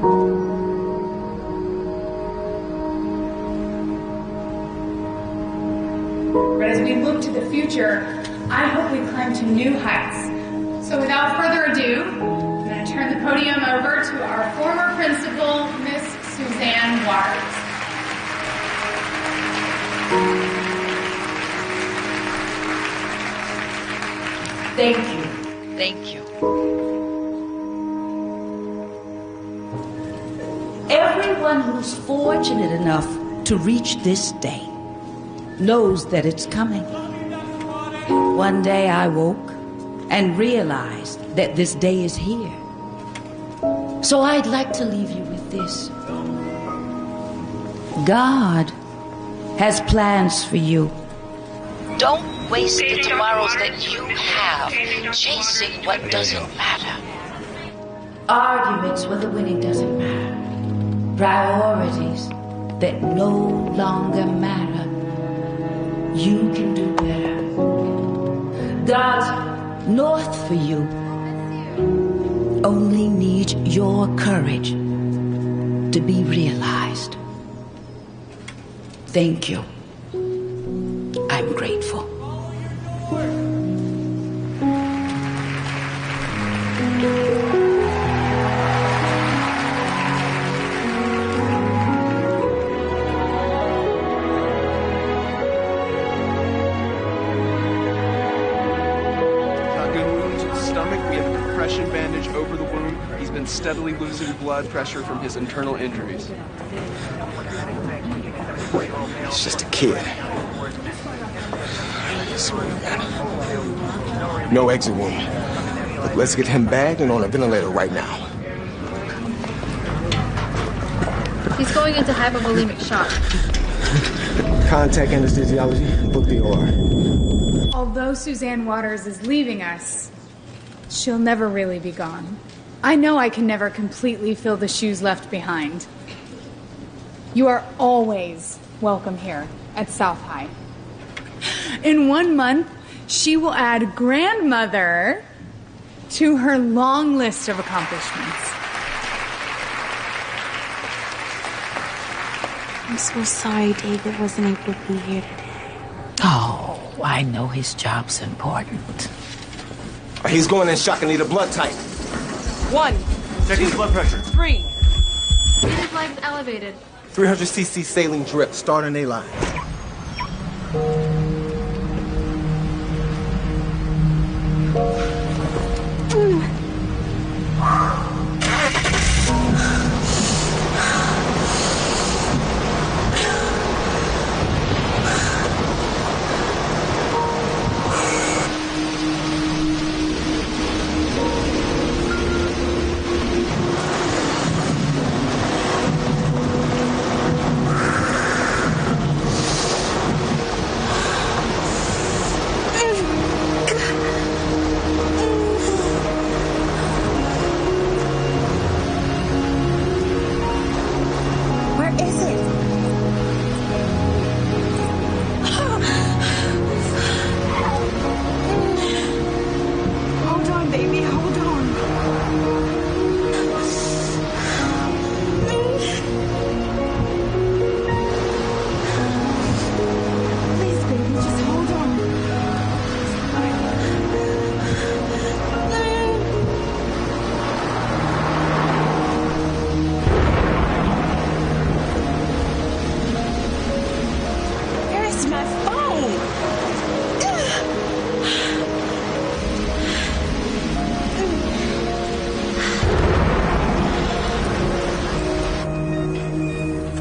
But as we look to the future, I hope we climb to new heights. So without further ado, I'm going to turn the podium over to our former principal, Miss Suzanne Waters. Thank you. Thank you. Everyone who's fortunate enough to reach this day knows that it's coming. One day I woke and realized that this day is here. So I'd like to leave you with this. God has plans for you. Don't waste the tomorrows that you have chasing what doesn't matter. Arguments where the winning doesn't matter. Priorities that no longer matter. You can do better. God's north for you only needs your courage to be realized. Thank you. I'm grateful. Bandage over the wound. He's been steadily losing blood pressure from his internal injuries. He's just a kid. No exit wound. Look, let's get him bagged and on a ventilator right now. He's going into hypovolemic shock. Contact anesthesiology and book the OR. Although Suzanne Waters is leaving us, she'll never really be gone. I know I can never completely fill the shoes left behind. You are always welcome here at South High. In 1 month, she will add grandmother to her long list of accomplishments. I'm so sorry David wasn't able to be here today. Oh, I know his job's important. He's going in shock and need a blood type. 1. Check his blood pressure. 3. His life is elevated. 300 cc saline drip. Start an A-line.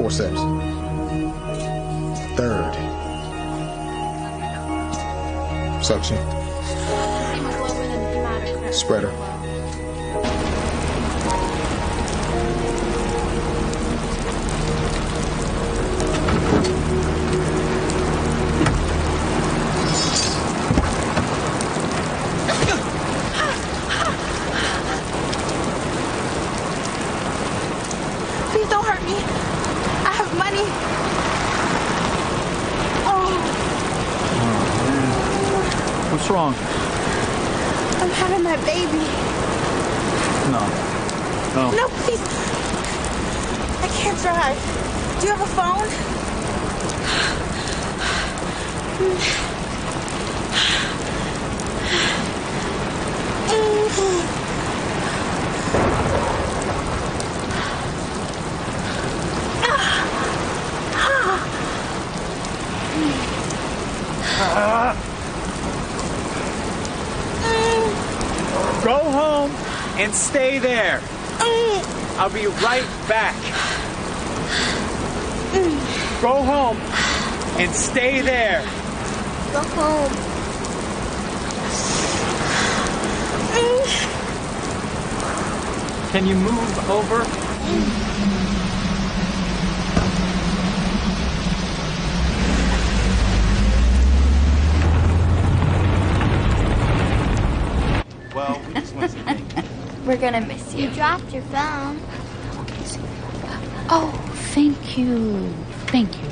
Forceps. Third. Suction. Spreader. Please don't hurt me. I have money. Oh. What's wrong? I'm having my baby. No. No, please. I can't drive. Do you have a phone? Go home and stay there. I'll be right back. Go home and stay there. Go home. Can you move over? Well, we just went to We're gonna miss you. You dropped your phone. Oh, thank you. Thank you.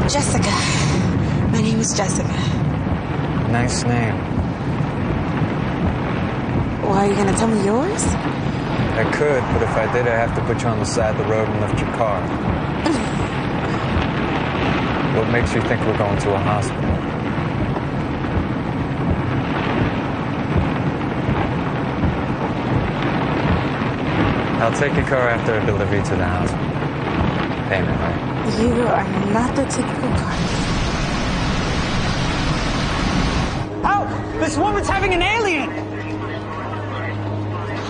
Jessica. My name is Jessica. Nice name. Why, are you gonna tell me yours? I could, but if I did, I'd have to put you on the side of the road and lift your car. What makes you think we're going to a hospital? I'll take your car after I deliver you to the hospital. Payment, right? You are not the typical car. Oh! This woman's having an alien!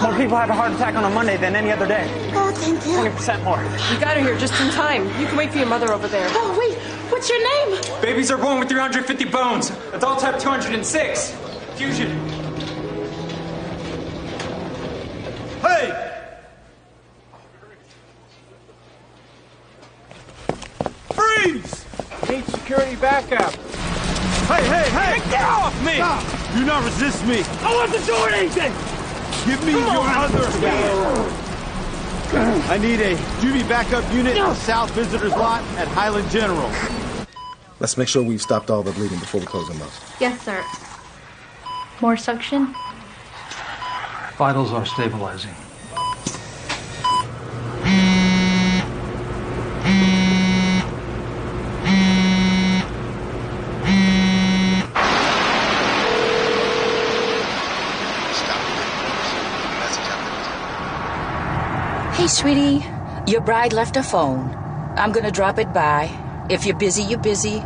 More people have a heart attack on a Monday than any other day. Oh, thank you. 20% more. We got her here just in time. You can wait for your mother over there. Oh, wait. What's your name? Babies are born with 350 bones. Adults have 206. Fusion. Hey! Freeze! Need security backup. Hey! Get off me! Stop. Do not resist me. I wasn't doing anything! Give me your other hand. I need a juvie backup unit in the South Visitors Lot at Highland General. Let's make sure we've stopped all the bleeding before we close them up. Yes, sir. More suction? Vitals are stabilizing. Hey, sweetie. Your bride left her phone. I'm gonna drop it by. If you're busy, you're busy.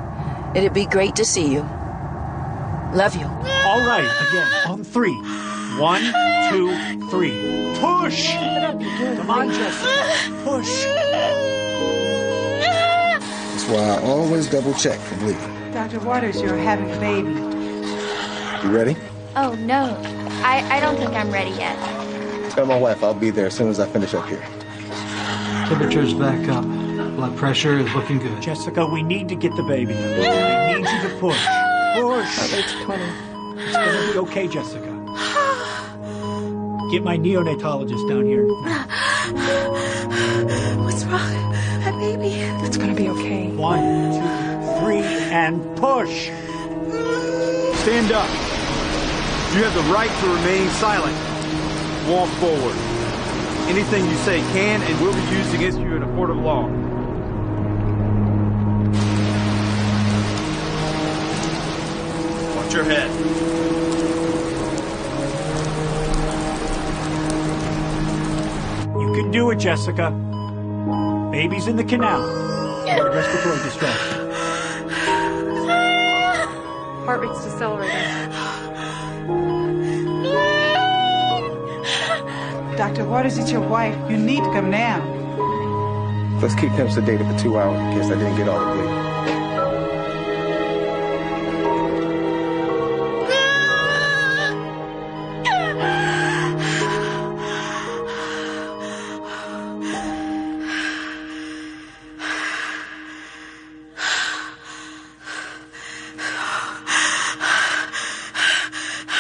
It'd be great to see you. Love you. All right, again, on 3. 1, 2, 3. Push! Come on, Jessica. Push. That's why I always double check for bleeding. Dr. Waters, you're having a baby. You ready? Oh, no. I don't think I'm ready yet. Tell my wife I'll be there as soon as I finish up here. Temperature's back up. Blood pressure is looking good. Jessica, we need to get the baby. I need you to push. Push. Heart rate's 20. It's gonna be okay, Jessica. Get my neonatologist down here. What's wrong? My baby. It's gonna be okay. 1, 2, 3, and push. Stand up. You have the right to remain silent. Walk forward. Anything you say can and will be used against you in a court of law. Watch your head. You can do it, Jessica. Baby's in the canal. Respiratory distress. Heart rate's decelerating. Dr. Waters, it's your wife. You need to come now. Let's keep him sedated for 2 hours in case I didn't get all the bleeding.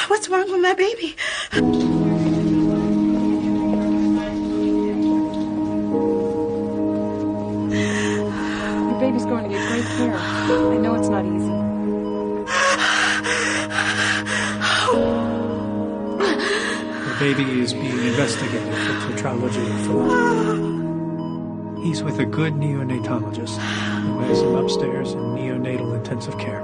What's wrong with my baby? right here. I know it's not easy. The baby is being investigated for tetralogy of Fallot. He's with a good neonatologist who has him upstairs in neonatal intensive care.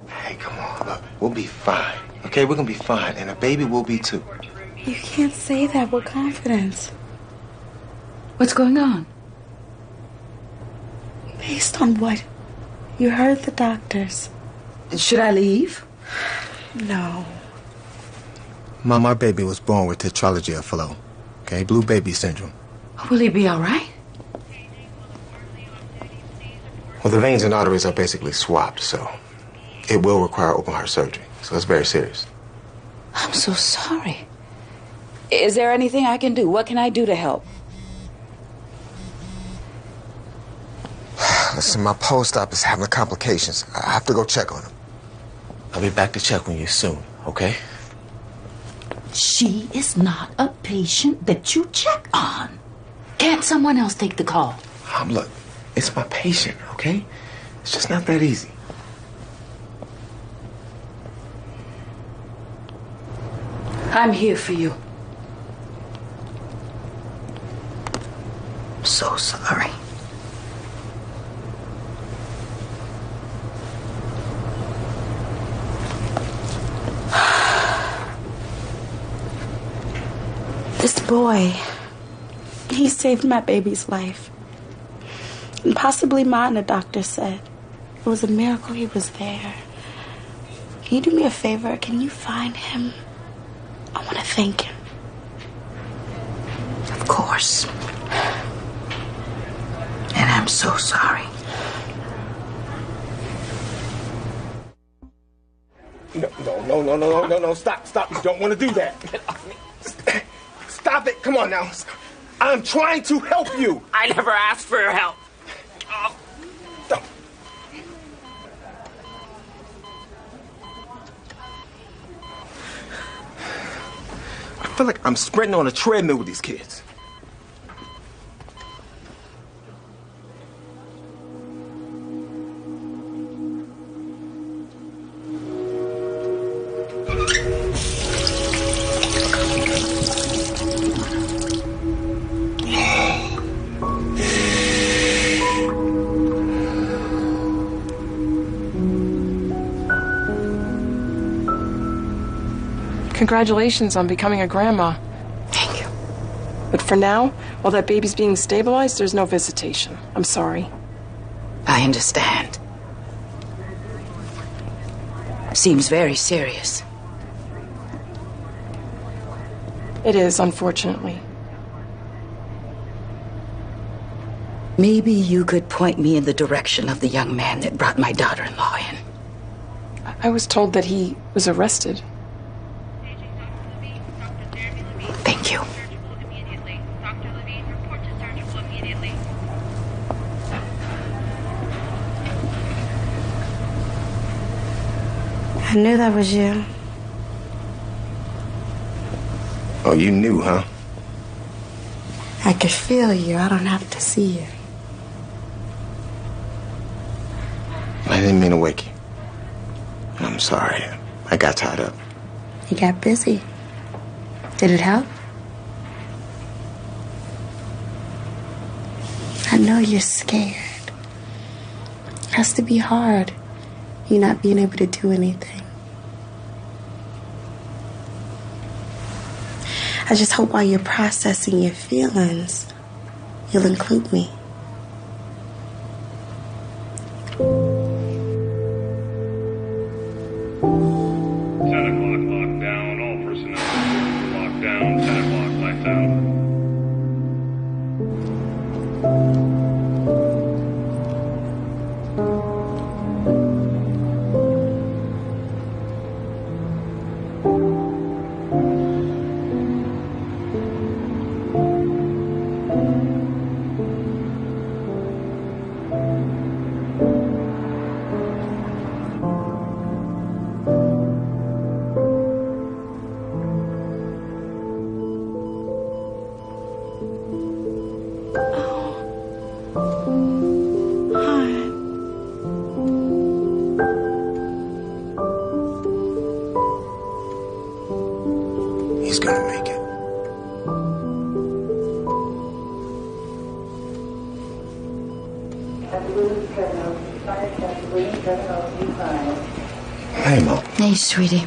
Hey, come on, look. We'll be fine. Okay, we're gonna be fine, and the baby will be too. You can't say that with confidence. What's going on? Based on what? You heard the doctors. Should I leave? No. Mom, our baby was born with tetralogy of Fallot. Okay, blue baby syndrome. Will he be all right? Well, the veins and arteries are basically swapped, so it will require open heart surgery. So it's very serious. I'm so sorry. Is there anything I can do? What can I do to help? Listen, my post-op is having complications. I have to go check on him. I'll be back to check on you soon, okay? She is not a patient that you check on. Can't someone else take the call? Look, it's my patient, okay? It's just not that easy. I'm here for you. So sorry. This boy, he saved my baby's life. And possibly mine, the doctor said. It was a miracle he was there. Can you do me a favor? Can you find him? I want to thank him. Of course. And I'm so sorry. No, stop. You don't want to do that. Stop it. Come on now. I'm trying to help you. I never asked for your help. Oh. I feel like I'm sprinting on a treadmill with these kids. Congratulations on becoming a grandma. Thank you. But for now, while that baby's being stabilized, there's no visitation. I'm sorry. I understand. Seems very serious. It is, unfortunately. Maybe you could point me in the direction of the young man that brought my daughter-in-law in. I was told that he was arrested. Thank you. I knew that was you. Oh, you knew, huh? I could feel you. I don't have to see you. I didn't mean to wake you. I'm sorry. I got tied up. You got busy. Did it help? I know you're scared. It has to be hard, you not being able to do anything. I just hope while you're processing your feelings, you'll include me. Hey, Mom. Hey, sweetie.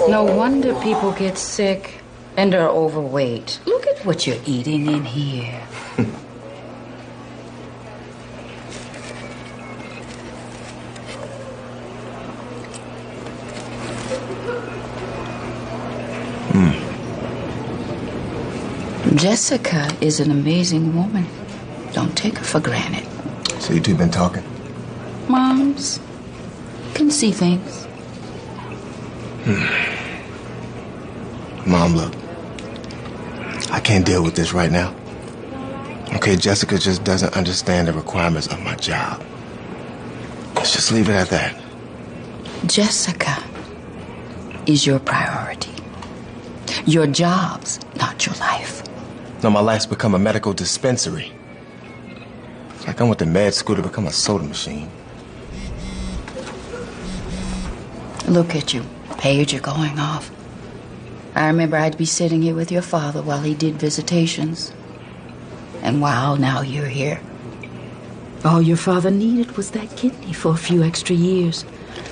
No wonder people get sick and are overweight. Look at what you're eating in here. Jessica is an amazing woman. Don't take her for granted. So you two been talking? Moms can see things. Mom, look. I can't deal with this right now. Okay, Jessica just doesn't understand the requirements of my job. Let's just leave it at that. Jessica is your priority. Your job's not your life. No, my life's become a medical dispensary. It's like I went to med school to become a soda machine. Look at you. Pager going off. I remember I'd be sitting here with your father while he did visitations. And wow, now you're here. All your father needed was that kidney for a few extra years.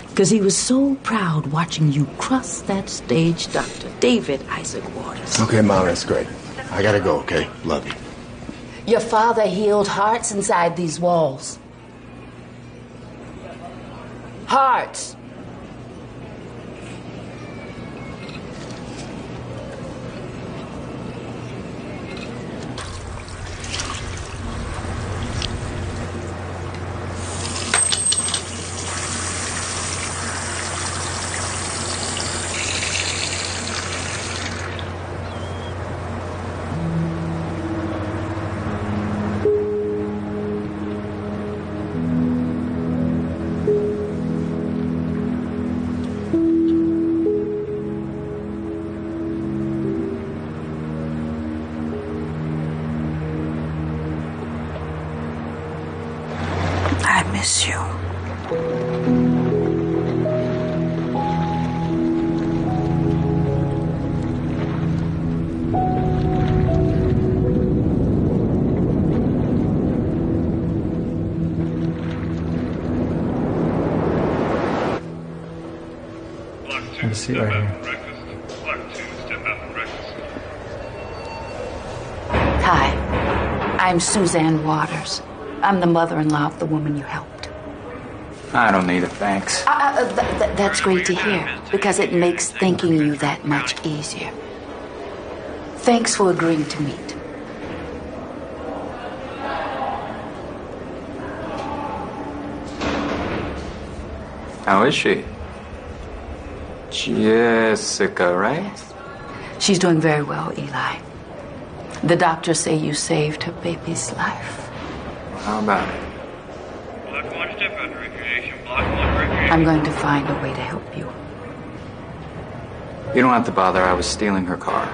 Because he was so proud watching you cross that stage, Dr. David Isaac Waters. Okay, Mom, that's great. I gotta go, okay? Love you. Your father healed hearts inside these walls. Hearts. I miss you. Have a seat right here. Hi, I'm Suzanne Waters. I'm the mother-in-law of the woman you helped. I don't need it, thanks. That's great to hear, because it makes thanking you that much easier. Thanks for agreeing to meet. How is she? Jessica, right? Yes. She's doing very well, Eli. The doctors say you saved her baby's life. How about it? I'm going to find a way to help you. You don't have to bother. I was stealing her car.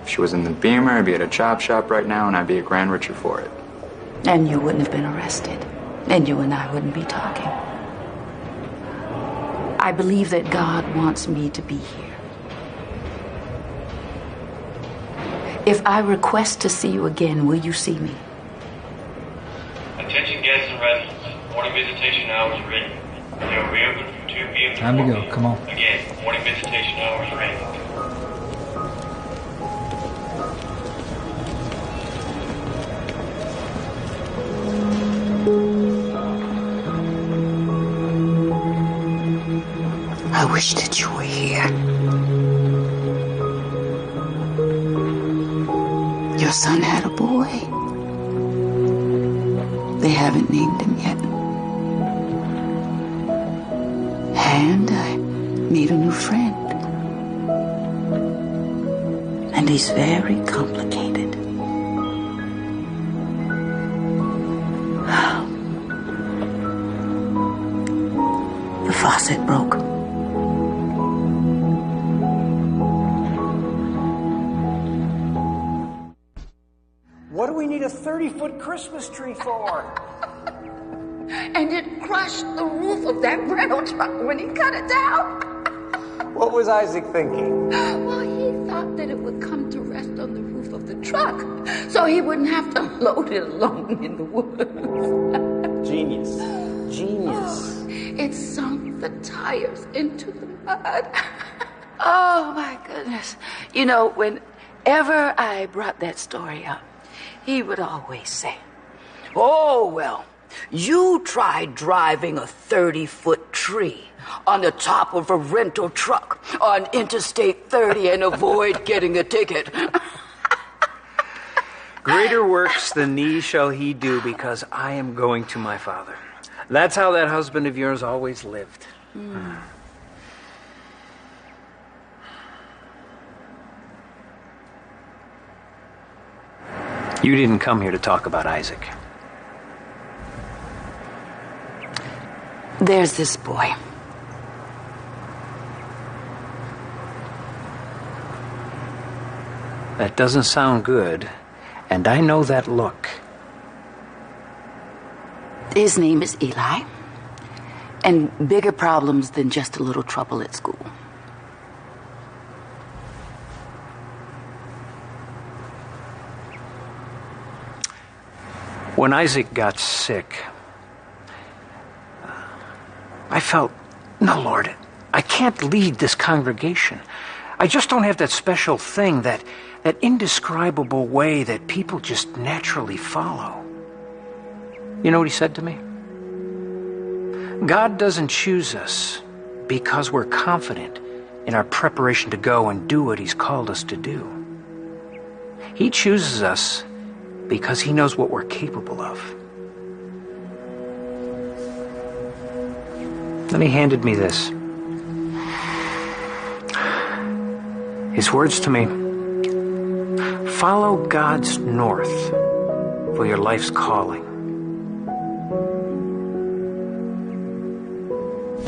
If she was in the Beamer, I'd be at a chop shop right now, and I'd be a grand richer for it. And you wouldn't have been arrested. And you and I wouldn't be talking. I believe that God wants me to be here. If I request to see you again, will you see me? Attention guests and residents. Morning visitation hours ready. They will reopen from 2 p.m. to Time to 4 go. p.m. Come on. Again, morning visitation hours ready. I wish that you were here. Your son had a boy. They haven't named him yet. And I made a new friend. And he's very complicated. The faucet broke. What do we need a 30-foot Christmas tree for? And it crushed the roof of that rental truck when he cut it down. What was Isaac thinking? Well, he thought that it would come to rest on the roof of the truck, so he wouldn't have to load it alone in the woods. Genius. Genius. It sunk the tires into the mud. Oh, my goodness. You know, whenever I brought that story up, he would always say, "Oh, well, you tried driving a 30-foot tree on the top of a rental truck on Interstate 30 and avoid getting a ticket." Greater works than these shall he do, because I am going to my Father. That's how that husband of yours always lived. You didn't come here to talk about Isaac. There's this boy. That doesn't sound good, and I know that look. His name is Eli, and bigger problems than just a little trouble at school. When Isaac got sick, I felt, no, Lord, I can't lead this congregation. I just don't have that special thing, that indescribable way that people just naturally follow. You know what he said to me? God doesn't choose us because we're confident in our preparation to go and do what he's called us to do. He chooses us because he knows what we're capable of. Then he handed me this. His words to me: follow God's north for your life's calling.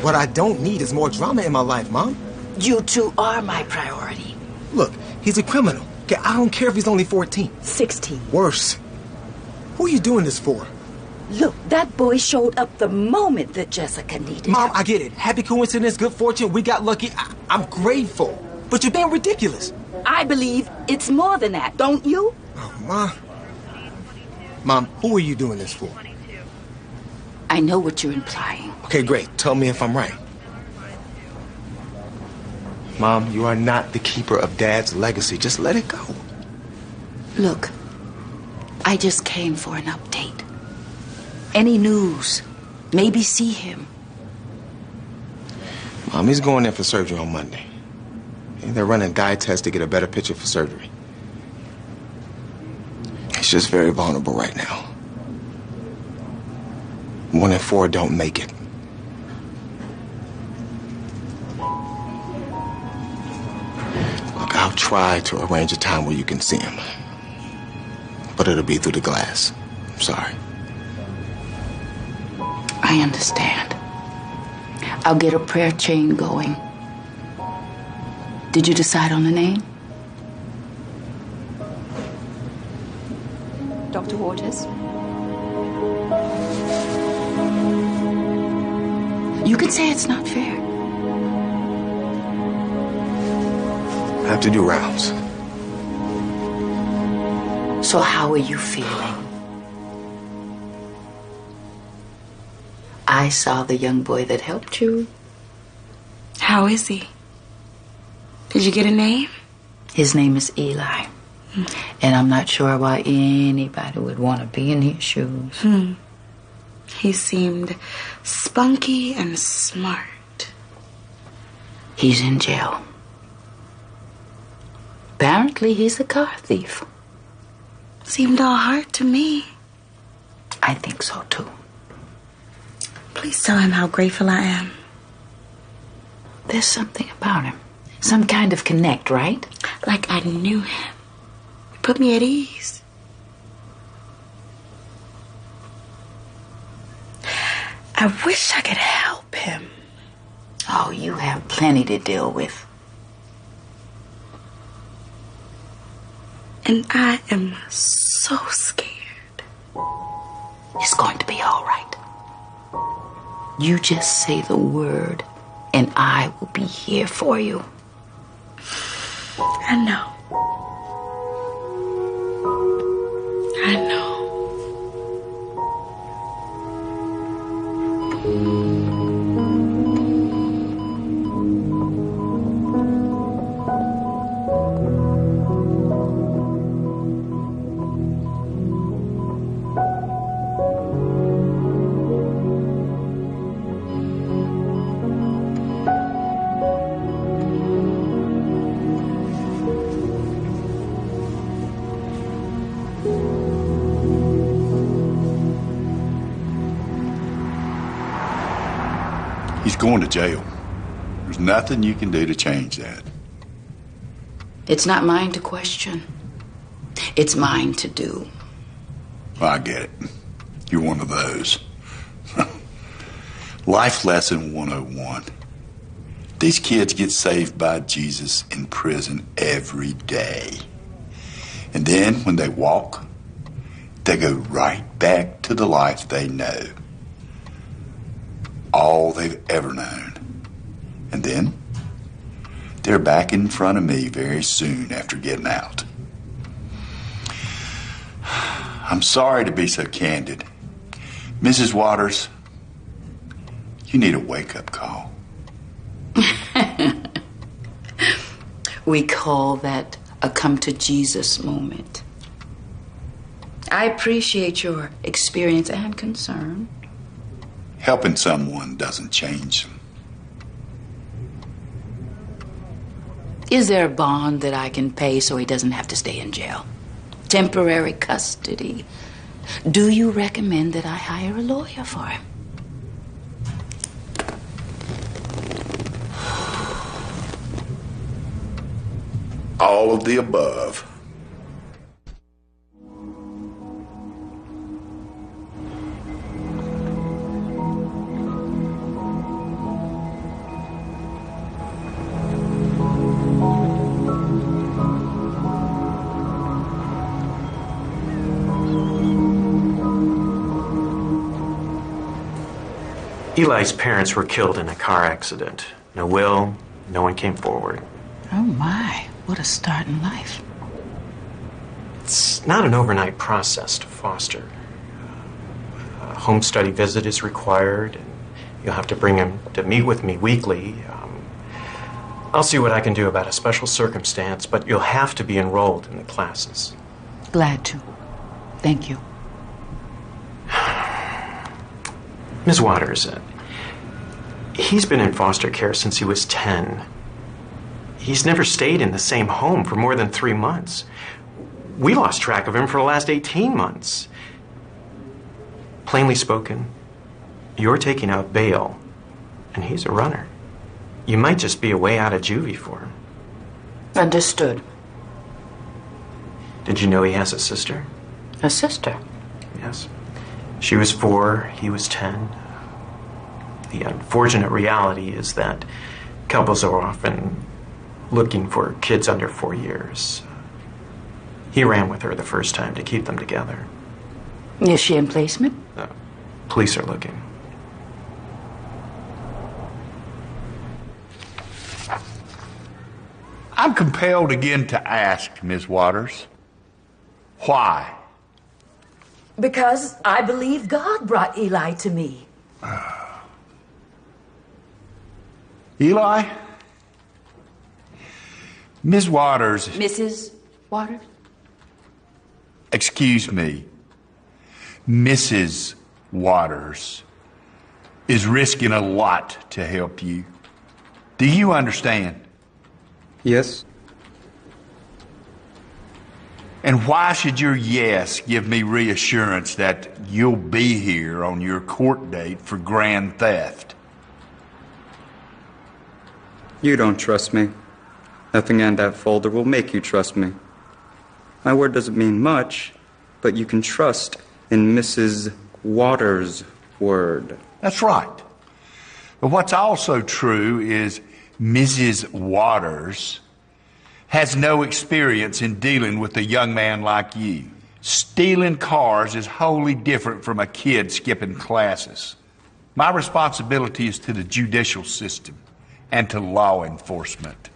What I don't need is more drama in my life, Mom. You two are my priority. Look, he's a criminal. Okay, I don't care if he's only 14. 16. Worse. Who are you doing this for? Look, that boy showed up the moment that Jessica needed him. Mom, I get it. Happy coincidence, good fortune, we got lucky. I'm grateful. But you're being ridiculous. I believe it's more than that, don't you? Oh, Mom. Mom, who are you doing this for? I know what you're implying. Okay, great. Tell me if I'm right. Mom, you are not the keeper of Dad's legacy. Just let it go. Look, I just came for an update. Any news? Maybe see him. Mom, he's going in for surgery on Monday. They're running dye tests to get a better picture for surgery. He's just very vulnerable right now. 1 in 4 don't make it. Look, I'll try to arrange a time where you can see him. But it'll be through the glass. I'm sorry. I understand. I'll get a prayer chain going. Did you decide on the name? Dr. Waters? You could say it's not fair. I have to do rounds. So how are you feeling? I saw the young boy that helped you. How is he? Did you get a name? His name is Eli. And I'm not sure why anybody would want to be in his shoes. He seemed spunky and smart. He's in jail. Apparently he's a car thief. Seemed all heart to me. I think so too. Please tell him how grateful I am. There's something about him. Some kind of connect, right? Like I knew him. It put me at ease. I wish I could help him. Oh, you have plenty to deal with. And I am so scared. It's going to be all right. You just say the word, and I will be here for you. I know. I know. He's going to jail. There's nothing you can do to change that. It's not mine to question. It's mine to do. I get it. You're one of those. Life lesson 101. These kids get saved by Jesus in prison every day. And then when they walk, they go right back to the life they know. All they've ever known. And then they're back in front of me very soon after getting out. I'm sorry to be so candid. Mrs. Waters, you need a wake-up call. We call that a come-to-Jesus moment. I appreciate your experience and concern. Helping someone doesn't change them. Is there a bond that I can pay so he doesn't have to stay in jail? Temporary custody. Do you recommend that I hire a lawyer for him? All of the above. Eli's parents were killed in a car accident. No will, no one came forward. Oh my, what a start in life. It's not an overnight process to foster. A home study visit is required, and you'll have to bring him to meet with me weekly. I'll see what I can do about a special circumstance, but you'll have to be enrolled in the classes. Glad to. Thank you. Ms. Waters, he's been in foster care since he was 10. He's never stayed in the same home for more than 3 months. We lost track of him for the last 18 months. Plainly spoken, you're taking out bail, and he's a runner. You might just be a way out of juvie for him. Understood. Did you know he has a sister? A sister? Yes. She was 4, he was 10. The unfortunate reality is that couples are often looking for kids under 4 years. He ran with her the first time to keep them together. Is she in placement? Police are looking. I'm compelled again to ask, Ms. Waters, why? Because I believe God brought Eli to me. Eli? Ms. Waters. Mrs. Waters? Excuse me. Mrs. Waters is risking a lot to help you. Do you understand? Yes. And why should your yes give me reassurance that you'll be here on your court date for grand theft? You don't trust me. Nothing in that folder will make you trust me. My word doesn't mean much, but you can trust in Mrs. Waters' word. That's right. But what's also true is Mrs. Waters has no experience in dealing with a young man like you. Stealing cars is wholly different from a kid skipping classes. My responsibility is to the judicial system and to law enforcement.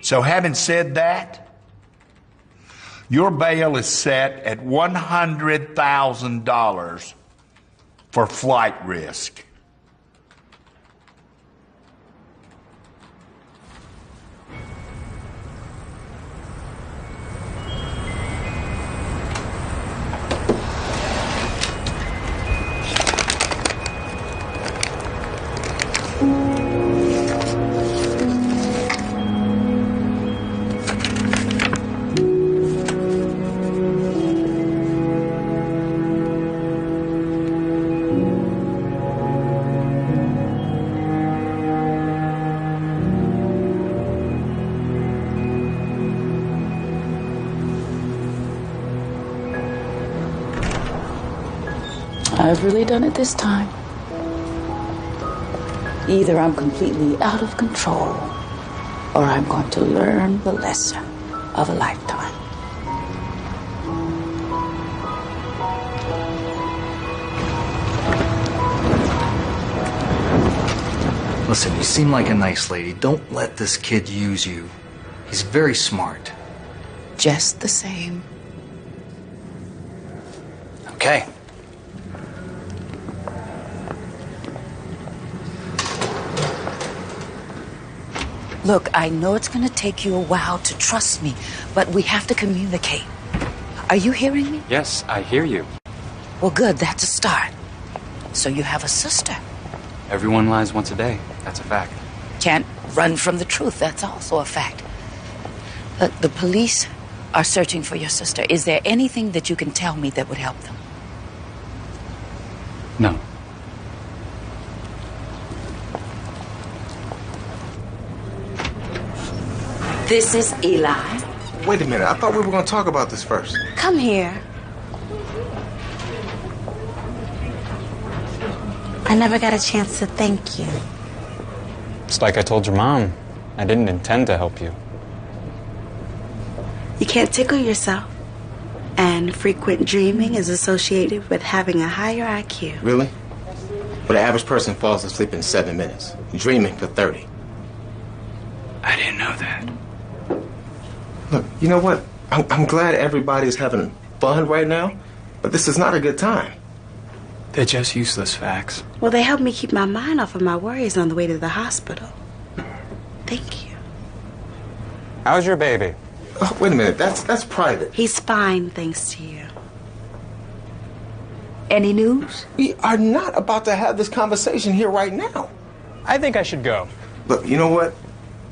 So having said that, your bail is set at $100,000 for flight risk. I've really done it this time. Either I'm completely out of control, or I'm going to learn the lesson of a lifetime. Listen, you seem like a nice lady. Don't let this kid use you. He's very smart. Just the same. Okay. Look, I know it's going to take you a while to trust me, but we have to communicate. Are you hearing me? Yes, I hear you. Well, good. That's a start. So you have a sister. Everyone lies once a day. That's a fact. Can't run from the truth. That's also a fact. The police are searching for your sister. Is there anything that you can tell me that would help them? No. This is Eli. Wait a minute. I thought we were going to talk about this first. Come here. I never got a chance to thank you. It's like I told your mom. I didn't intend to help you. You can't tickle yourself. And frequent dreaming is associated with having a higher IQ. Really? Well, the average person falls asleep in 7 minutes. Dreaming for 30. I didn't know that. Look, you know what? I'm glad everybody's having fun right now, but this is not a good time. They're just useless facts. Well, they help me keep my mind off of my worries on the way to the hospital. Thank you. How's your baby? Oh, wait a minute. That's private. He's fine, thanks to you. Any news? We are not about to have this conversation here right now. I think I should go. Look, you know what?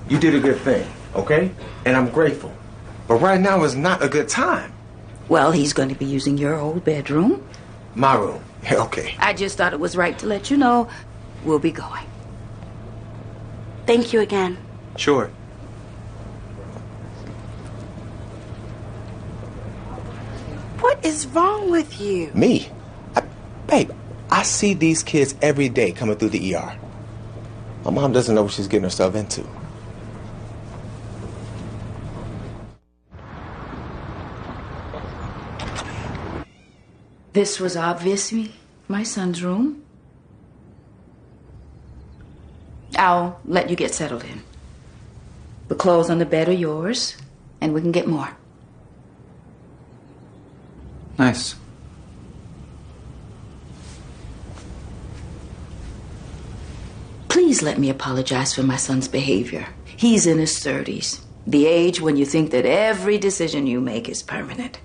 You did a good thing, okay? And I'm grateful. But right now is not a good time. Well, he's going to be using your old bedroom. My room. Yeah, okay. I just thought it was right to let you know we'll be going. Thank you again. Sure. What is wrong with you? Me? Babe, I see these kids every day coming through the ER. My mom doesn't know what she's getting herself into. This was obviously my son's room. I'll let you get settled in. The clothes on the bed are yours, and we can get more. Nice. Please let me apologize for my son's behavior. He's in his 30s, the age when you think that every decision you make is permanent.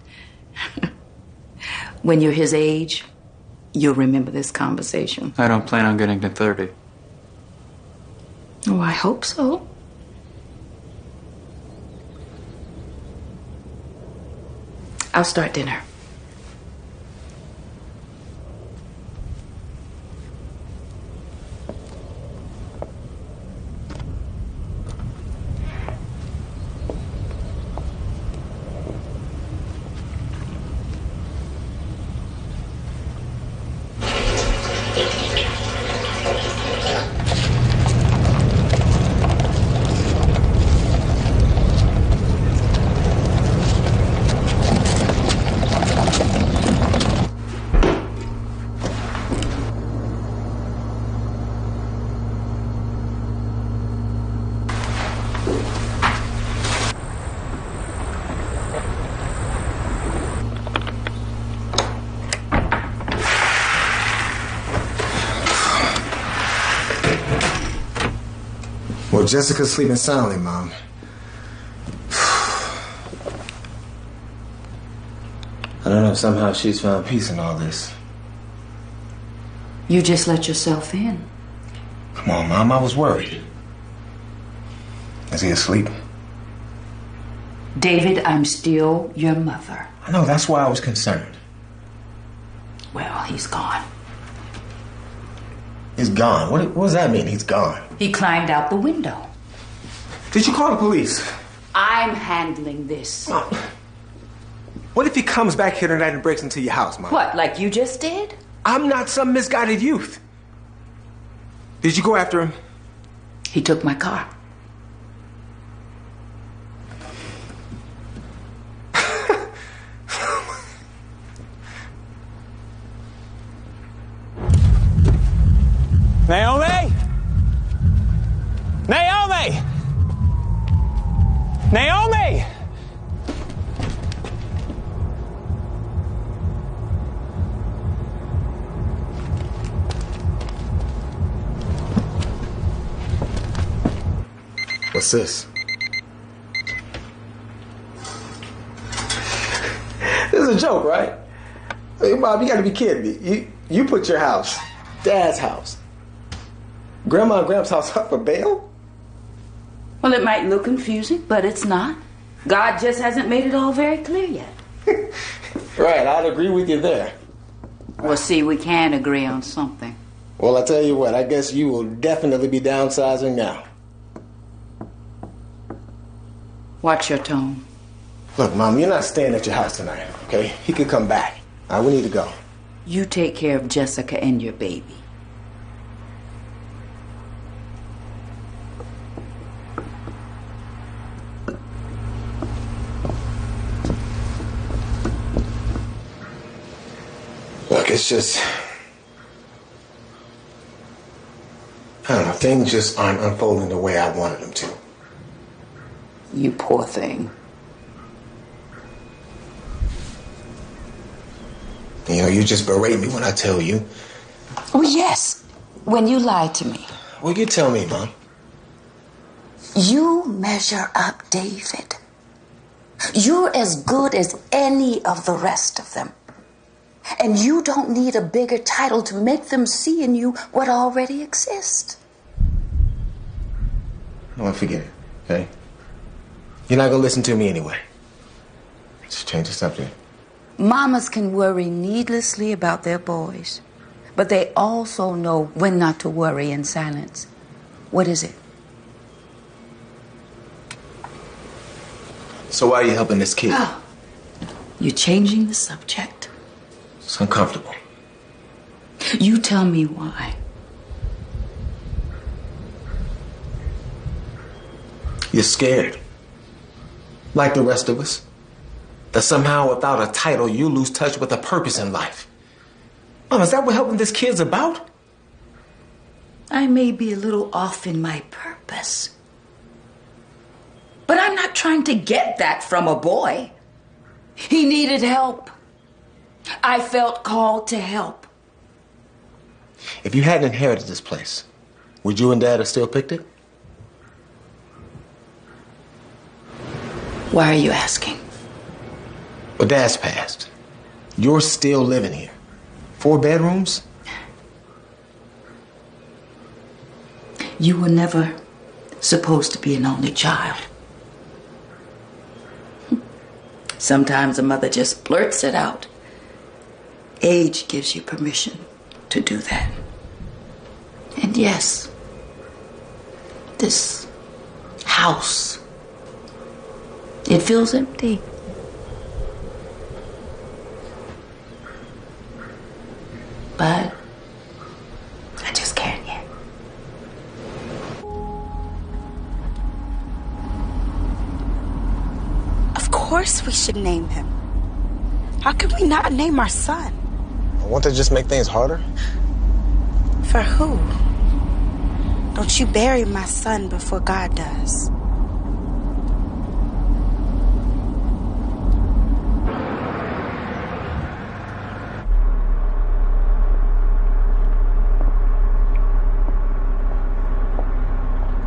When you're his age, you'll remember this conversation. I don't plan on getting to 30. Oh, I hope so. I'll start dinner. Well, Jessica's sleeping soundly, Mom. I don't know, somehow she's found peace in all this. You just let yourself in. Come on, Mom, I was worried. Is he asleep? David, I'm still your mother. I know, that's why I was concerned. Well, he's gone. He's gone? What does that mean, he's gone? He climbed out the window. Did you call the police? I'm handling this. Mom, what if he comes back here tonight and breaks into your house, Mom? What, like you just did? I'm not some misguided youth. Did you go after him? He took my car. Naomi? Naomi! Naomi! What's this? This is a joke, right? Hey, Bob, you gotta be kidding me. You put your house, Dad's house, Grandma and Gramps' house up for bail? Well, it might look confusing, but it's not. God just hasn't made it all very clear yet. Right, I'd agree with you there. Well, see, we can agree on something. Well, I tell you what, I guess you will definitely be downsizing now. Watch your tone. Look, Mom, you're not staying at your house tonight, okay? He could come back. All right, we need to go. You take care of Jessica and your baby. Look, it's just... I don't know, things just aren't unfolding the way I wanted them to. You poor thing. You know, you just berate me when I tell you. Oh, yes. When you lie to me. Well, you tell me, Mom. You measure up, David. You're as good as any of the rest of them. And you don't need a bigger title to make them see in you what already exists. No, forget it, okay? You're not gonna listen to me anyway. Just change the subject. Mamas can worry needlessly about their boys, but they also know when not to worry in silence. What is it? So why are you helping this kid? Oh, you're changing the subject. It's uncomfortable. You tell me why. You're scared. Like the rest of us. That somehow without a title you lose touch with a purpose in life. Mom, is that what helping this kid's about? I may be a little off in my purpose. But I'm not trying to get that from a boy. He needed help. I felt called to help. If you hadn't inherited this place, would you and Dad have still picked it? Why are you asking? But Dad's passed. You're still living here. 4 bedrooms? You were never supposed to be an only child. Sometimes a mother just blurts it out. Age gives you permission to do that. And yes, this house, it feels empty. But I just can't yet. Of course we should name him. How can we not name our son? Won't that just make things harder? For who? Don't you bury my son before God does.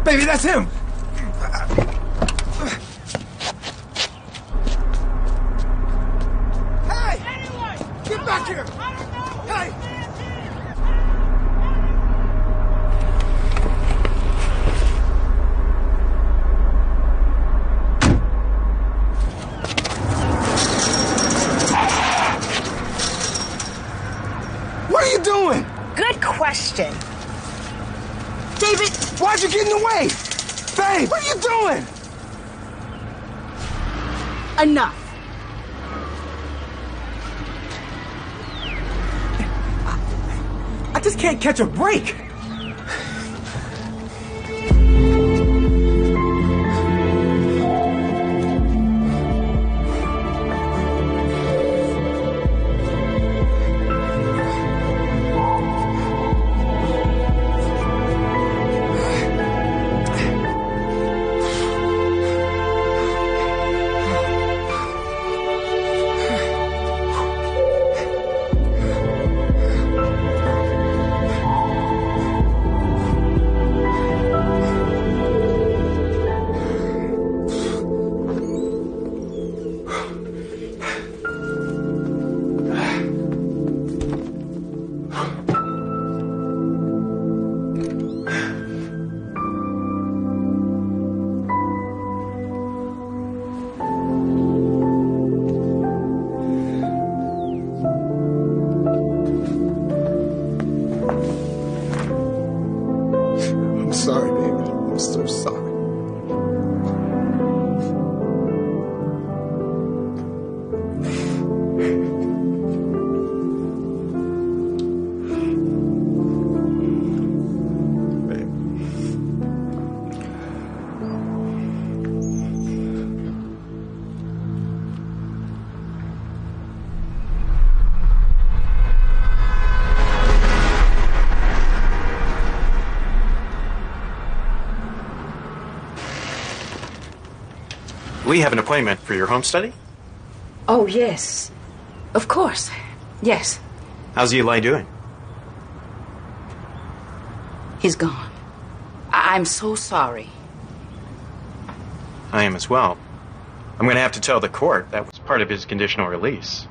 Baby, that's him! Hey! Anyone! Get back here! Hey! What are you doing? Good question. David, why'd you get in the way? Babe, what are you doing? Enough. just can't catch a break. I'm sorry, David. I'm so sorry. We have an appointment for your home study. Oh, yes. Of course. Yes. How's Eli doing? He's gone. I'm so sorry. I am as well. I'm going to have to tell the court that was part of his conditional release.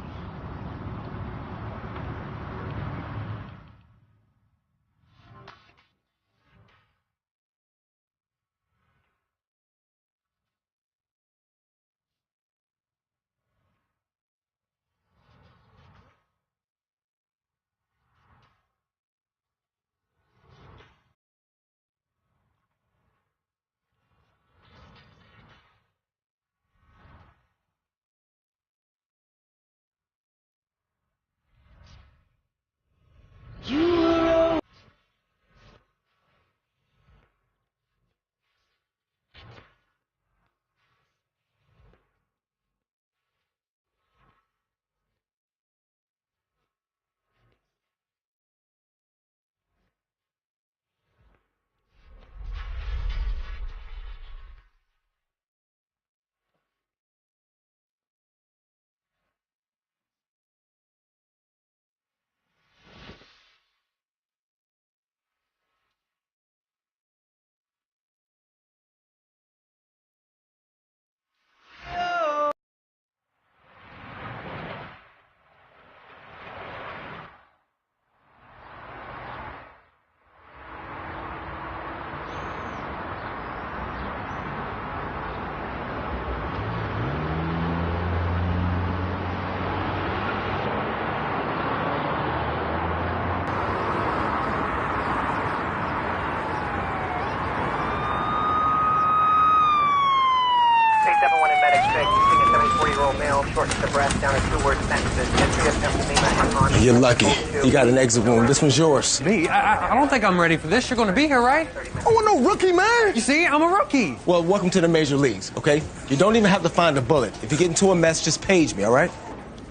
You're lucky. You got an exit wound. This one's yours. Me? I don't think I'm ready for this. You're going to be here, right? Oh, I'm no rookie, man. You see, I'm a rookie. Well, welcome to the major leagues, okay? You don't even have to find a bullet. If you get into a mess, just page me, all right?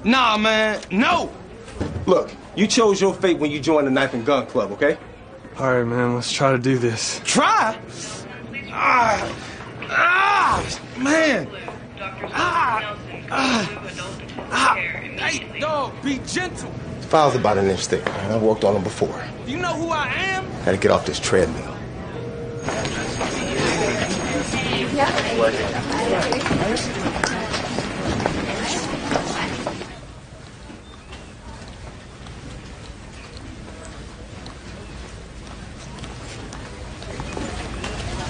Nah, man. No. Look, you chose your fate when you joined the Knife and Gun Club, okay? All right, man. Let's try to do this. Try? Man. Hey, dog, be gentle. The file's about an inch thick, man. I've worked on them before. You know who I am? Gotta get off this treadmill.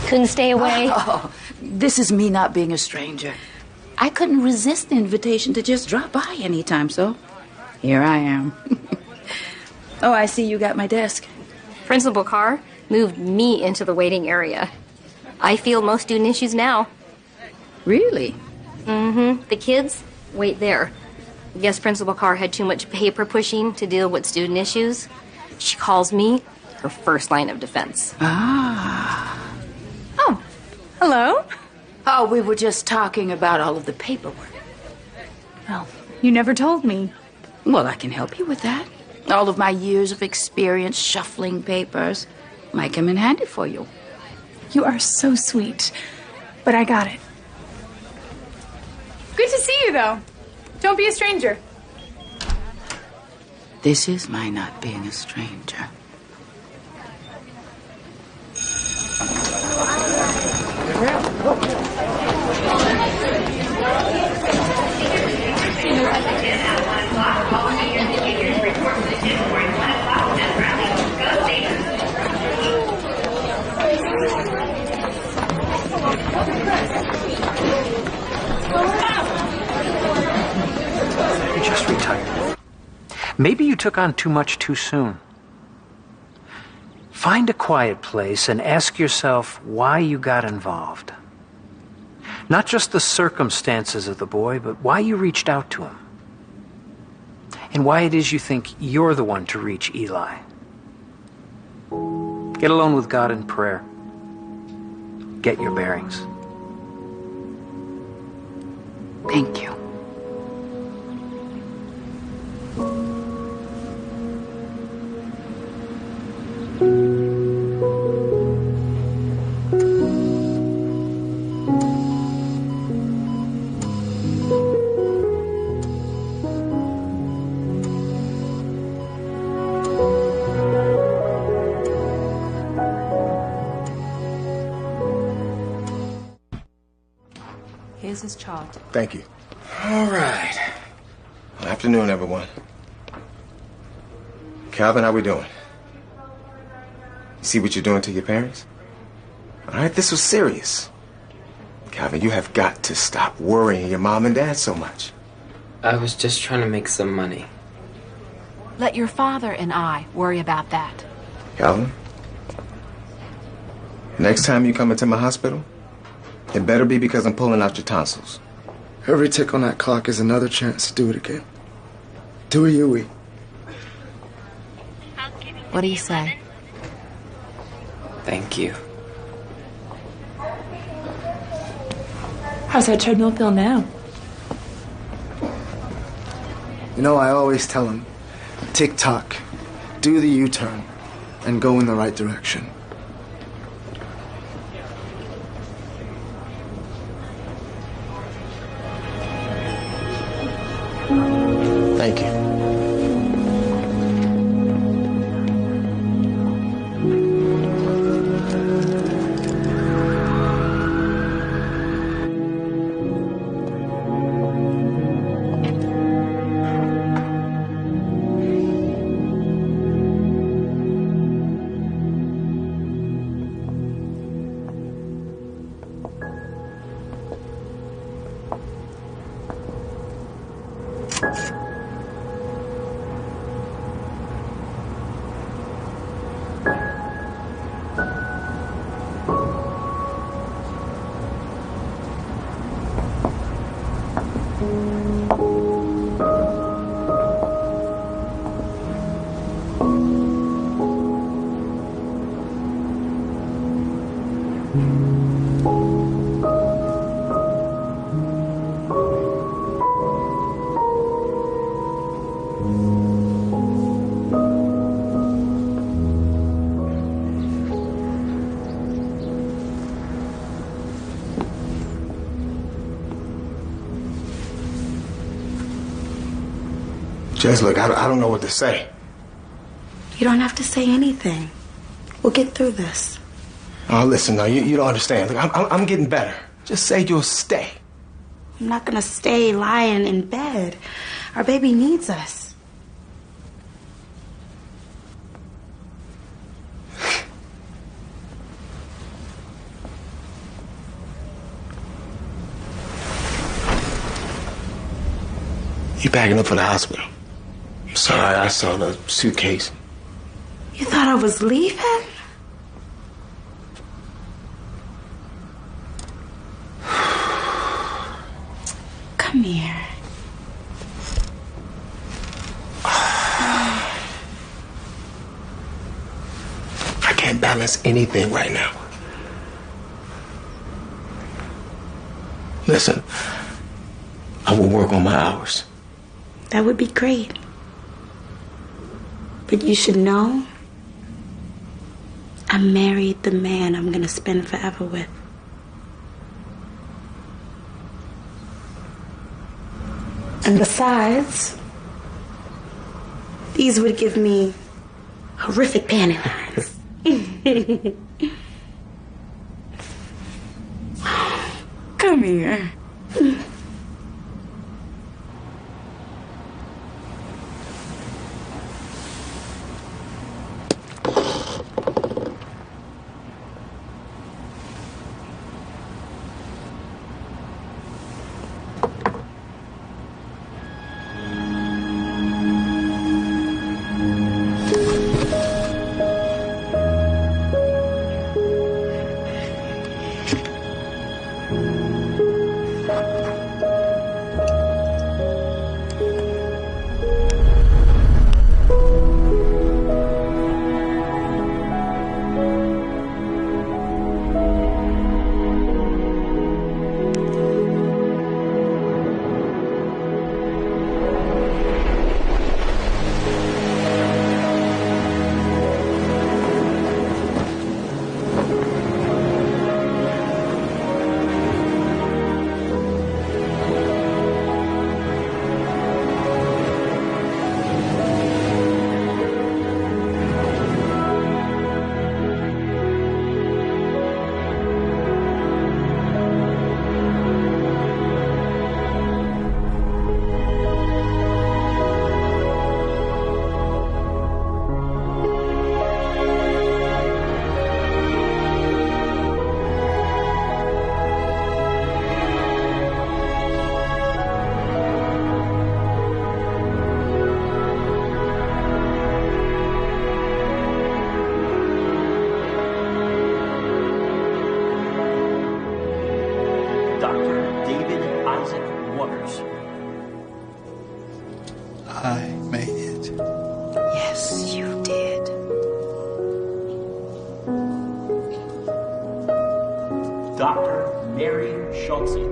Couldn't stay away. Oh, this is me not being a stranger. I couldn't resist the invitation to just drop by anytime, so here I am. Oh, I see you got my desk. Principal Carr moved me into the waiting area. I field most student issues now. Really? Mm-hmm. The kids wait there. I guess Principal Carr had too much paper pushing to deal with student issues. She calls me her first line of defense. Ah. Oh, hello. Oh, we were just talking about all of the paperwork. Well, you never told me. Well, I can help you with that. All of my years of experience shuffling papers might come in handy for you. You are so sweet, but I got it. Good to see you, though. Don't be a stranger. This is my not being a stranger. You just retired. Maybe you took on too much too soon. Find a quiet place and ask yourself why you got involved. Not just the circumstances of the boy, but why you reached out to him. And why it is you think you're the one to reach Eli. Get alone with God in prayer. Get your bearings. Thank you. Here's his chart. Thank you. All right. Well, afternoon, everyone. Calvin, how we doing? You see what you're doing to your parents? All right, this was serious. Calvin, you have got to stop worrying your mom and dad so much. I was just trying to make some money. Let your father and I worry about that. Calvin, next time you come into my hospital, it better be because I'm pulling out your tonsils. Every tick on that clock is another chance to do it again. Do it, Yui. What do you say? Thank you. How's that treadmill feel now? You know, I always tell him, tick-tock, do the U-turn, and go in the right direction. Thank you. Jess, look, I don't know what to say. You don't have to say anything. We'll get through this. Oh, listen, now, you don't understand. Look, I'm getting better. Just say you'll stay. I'm not gonna stay lying in bed. Our baby needs us. You packing up for the hospital? I'm sorry, I saw the suitcase. You thought I was leaving? Come here. can't balance anything right now. Listen, I will work on my hours. That would be great. But you should know, I married the man I'm gonna spend forever with. And besides, these would give me horrific panty lines. Come here. I made it. Yes, you did. Dr. Mary Schultze.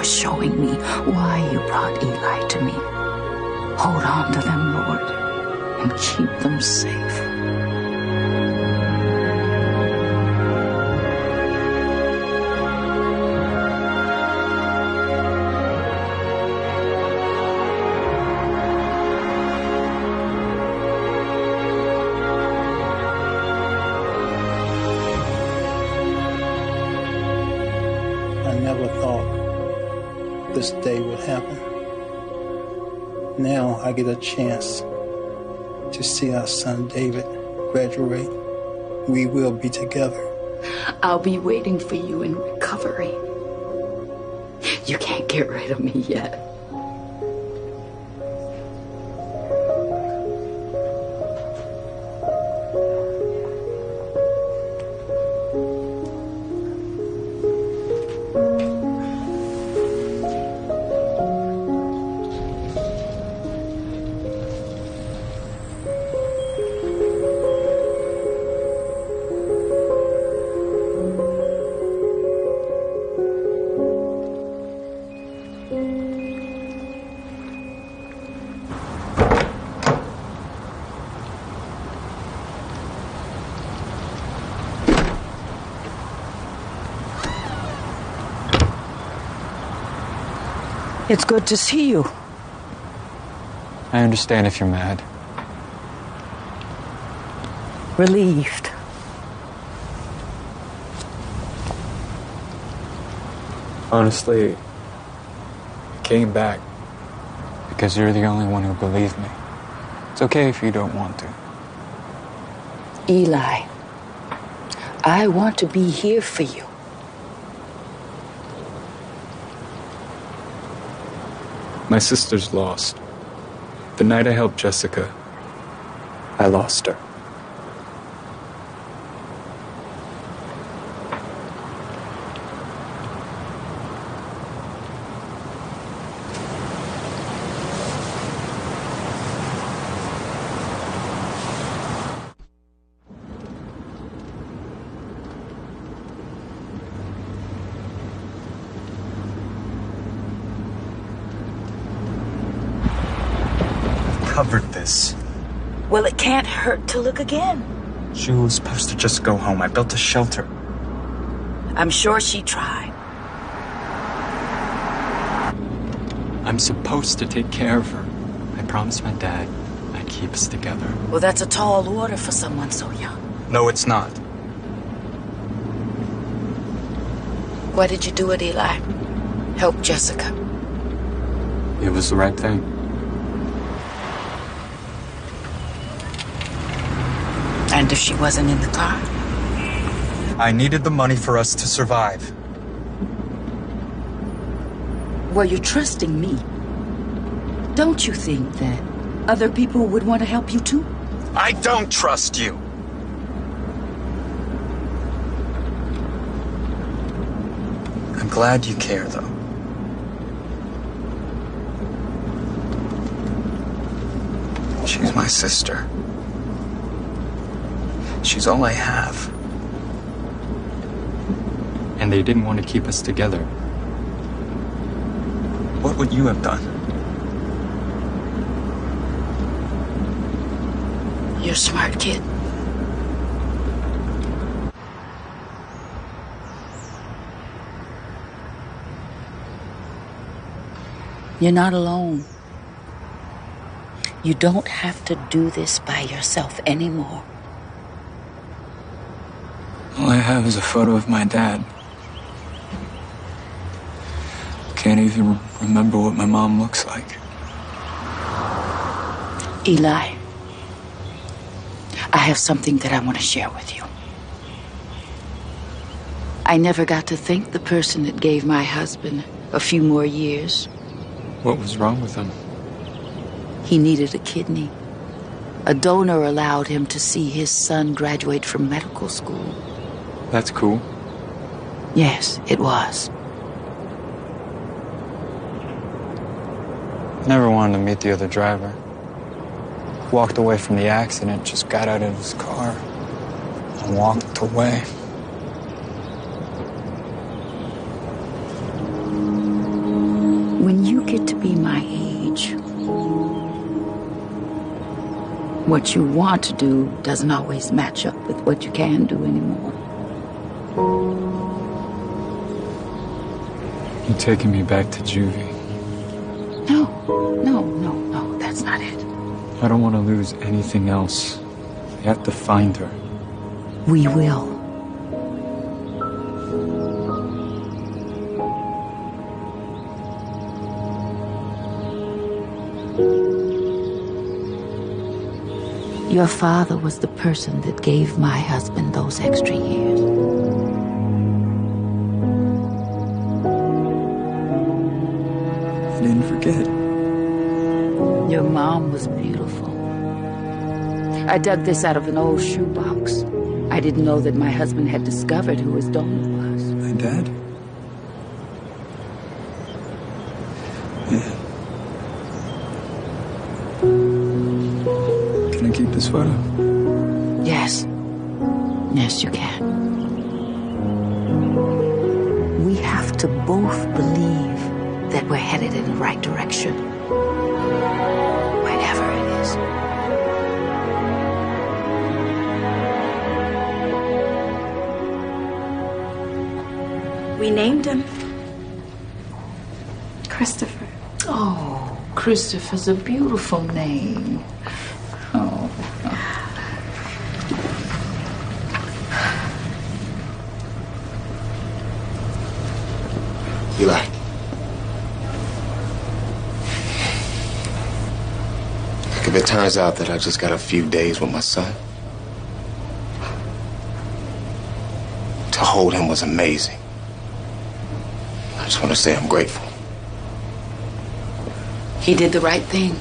Showing me why you brought Eli to me. Hold on to them, Lord, and keep them safe. I never thought this day would happen. Now I get a chance to see our son David graduate we will be together. I'll be waiting for you in recovery. You can't get rid of me yet. It's good to see you. I understand if you're mad. Relieved. Honestly, I came back because you're the only one who believed me. It's okay if you don't want to. Eli, I want to be here for you. My sister's lost. The night I helped Jessica, I lost her. Covered this. Well, it can't hurt to look again. She was supposed to just go home. I built a shelter. I'm sure she tried. I'm supposed to take care of her. I promised my dad I'd keep us together. Well, that's a tall order for someone so young. No, it's not. Why did you do it, Eli? Help Jessica. It was the right thing. And if she wasn't in the car? I needed the money for us to survive. Well, you're trusting me. Don't you think that other people would want to help you too? I don't trust you. I'm glad you care, though. She's my sister. She's all I have. And they didn't want to keep us together. What would you have done? You're a smart kid. You're not alone. You don't have to do this by yourself anymore. All I have is a photo of my dad. Can't even remember what my mom looks like. Eli, I have something that I want to share with you. I never got to thank the person that gave my husband a few more years. What was wrong with him? He needed a kidney. A donor allowed him to see his son graduate from medical school. That's cool. Yes, it was. Never wanted to meet the other driver. Walked away from the accident, just got out of his car and walked away. When you get to be my age, what you want to do doesn't always match up with what you can do anymore. You're taking me back to juvie. No, that's not it. I don't want to lose anything else. I have to find her. We will. Your father was the person that gave my husband those extra years. I didn't forget. Your mom was beautiful. I dug this out of an old shoebox. I didn't know that my husband had discovered who his donor was. My dad? Yeah. Can I keep this photo? Yes. Yes, you can. We have to both believe that we're headed in the right direction. Wherever it is. We named him Christopher. Oh, Christopher's a beautiful name. Oh. Eli. If it turns out that I just got a few days with my son, to hold him was amazing. I just want to say I'm grateful. He did the right thing.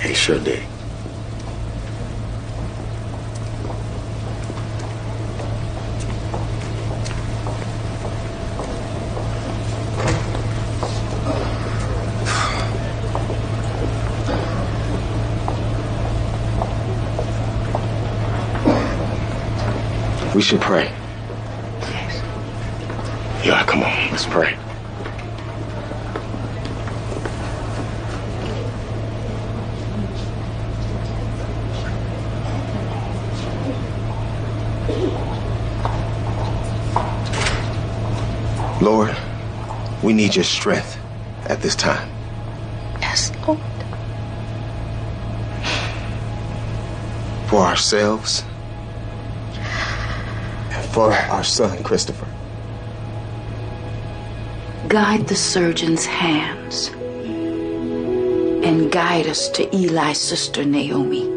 He sure did. We should pray. Yes. Yeah, come on, let's pray. Lord, we need your strength at this time. Yes, Lord. For ourselves and for our son, Christopher. Guide the surgeon's hands and guide us to Eli's sister, Naomi.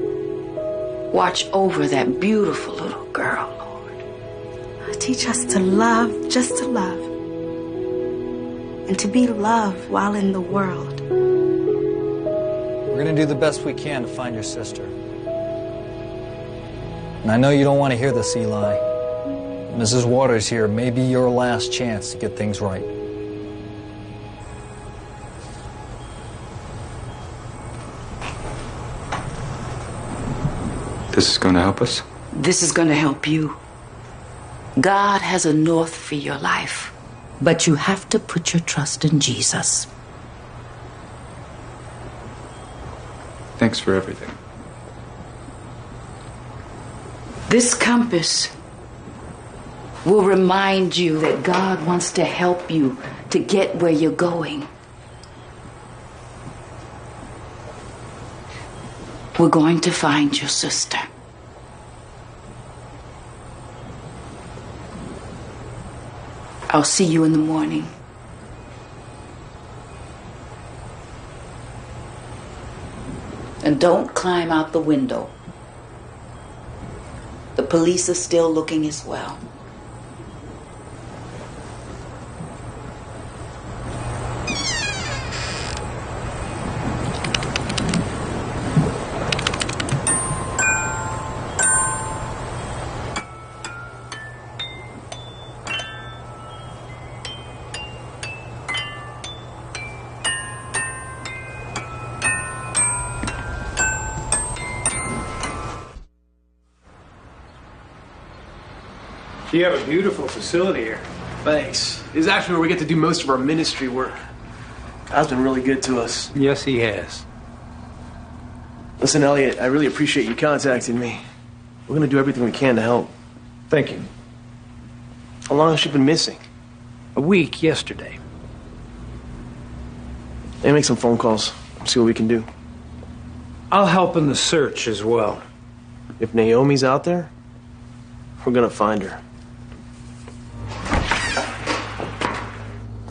Watch over that beautiful little girl, Lord. Teach us to love, just to love. And to be loved while in the world. We're gonna do the best we can to find your sister. And I know you don't want to hear this, Eli. Mrs. Waters here may be your last chance to get things right. This is going to help us? This is going to help you. God has a north for your life, but you have to put your trust in Jesus. Thanks for everything. This compass will remind you that God wants to help you to get where you're going. We're going to find your sister. I'll see you in the morning. And don't climb out the window. The police are still looking as well. You have a beautiful facility here. Thanks. This is actually where we get to do most of our ministry work. God's been really good to us. Yes, he has. Listen, Elliot, I really appreciate you contacting me. We're gonna do everything we can to help. Thank you. How long has she been missing? A week yesterday. Let me make some phone calls, see what we can do. I'll help in the search as well. If Naomi's out there, we're gonna find her.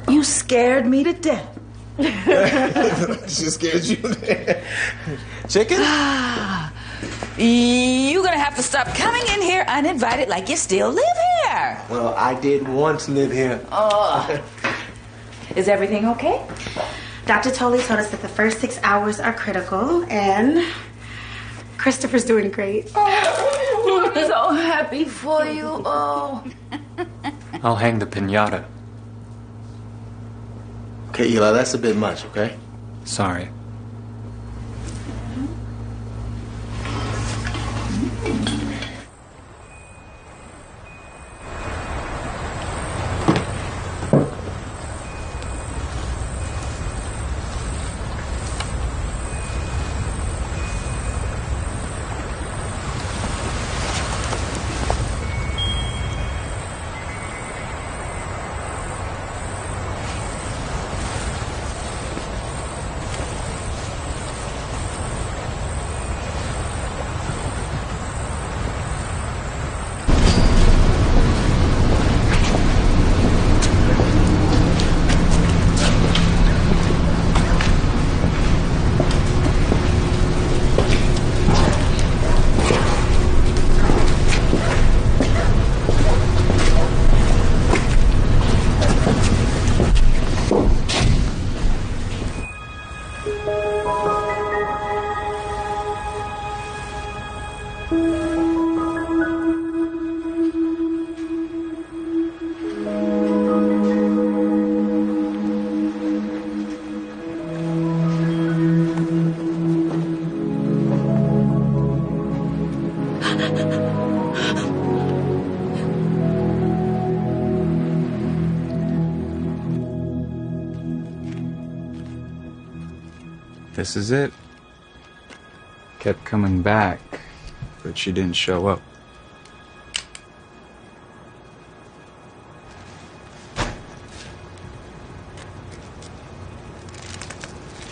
You scared me to death. She scared you. Chicken? You're gonna have to stop coming in here uninvited like you still live here. Well, I did once live here. Oh. Is everything okay? Dr. Tolley told us that the first 6 hours are critical, and Christopher's doing great. Oh, I'm so happy for you. Oh. I'll hang the piñata. Okay, Eli, that's a bit much, okay? Sorry. This is it. Kept coming back, but she didn't show up.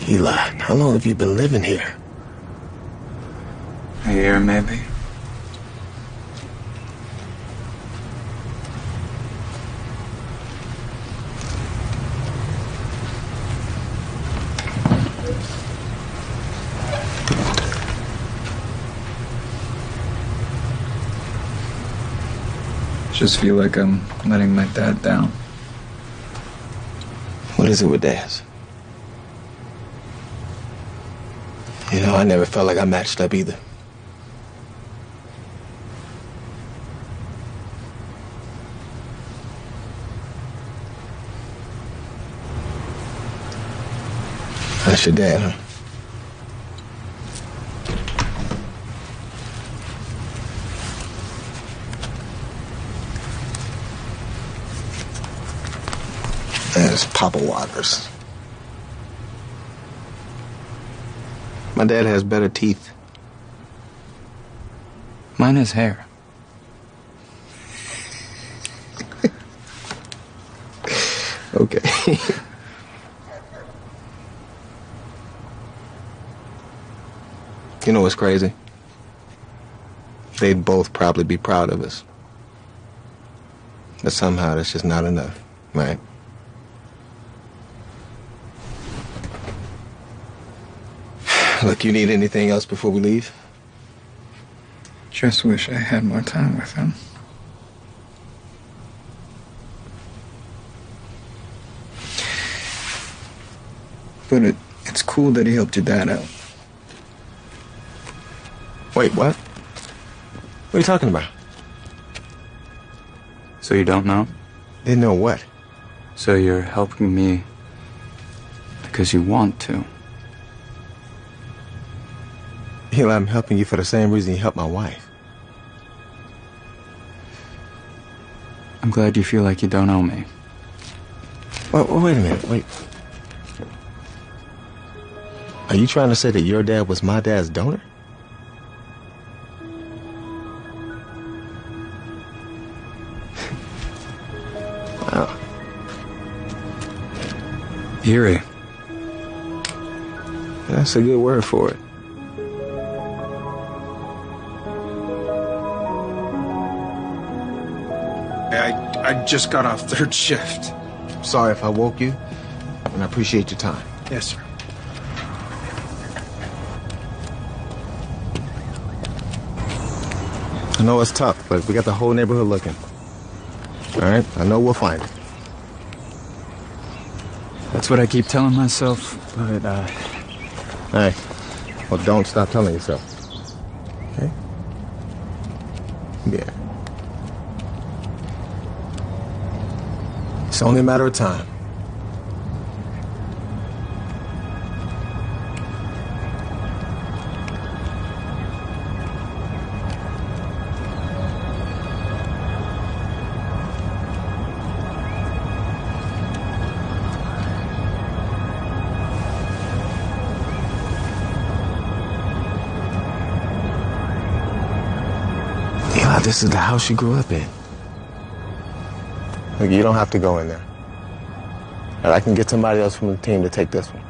Eli, how long have you been living here? A year, maybe. Just feel like I'm letting my dad down. What is it with dads? You know, I never felt like I matched up either. That's your dad, huh? There's Papa Waters. My dad has better teeth. Mine has hair. Okay. You know what's crazy? They'd both probably be proud of us. But somehow that's just not enough, right? Look, you need anything else before we leave? Just wish I had more time with him. But it's cool that he helped your dad out. Wait, what? What are you talking about? So you don't know? Didn't know what? So you're helping me because you want to. Eli, I'm helping you for the same reason you helped my wife. I'm glad you feel like you don't owe me. Well, wait a minute, wait. Are you trying to say that your dad was my dad's donor? Wow. Eerie. That's a good word for it. I just got off third shift. Sorry if I woke you, and I appreciate your time. Yes, sir. I know it's tough, but we got the whole neighborhood looking. All right? I know we'll find it. That's what I keep telling myself, but, Hey, well, don't stop telling yourself. Okay? Yeah. It's only a matter of time. This is the house you grew up in. Look, you don't have to go in there. And I can get somebody else from the team to take this one.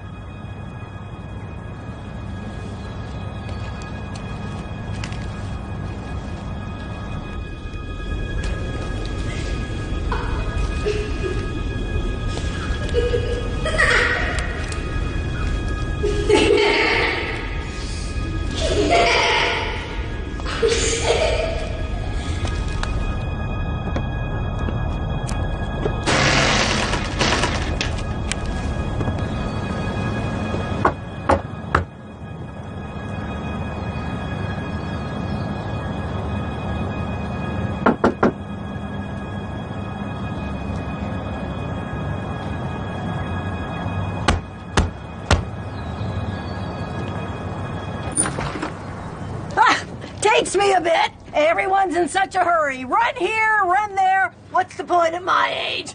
Takes me a bit. Everyone's in such a hurry. Run here, run there. What's the point at my age?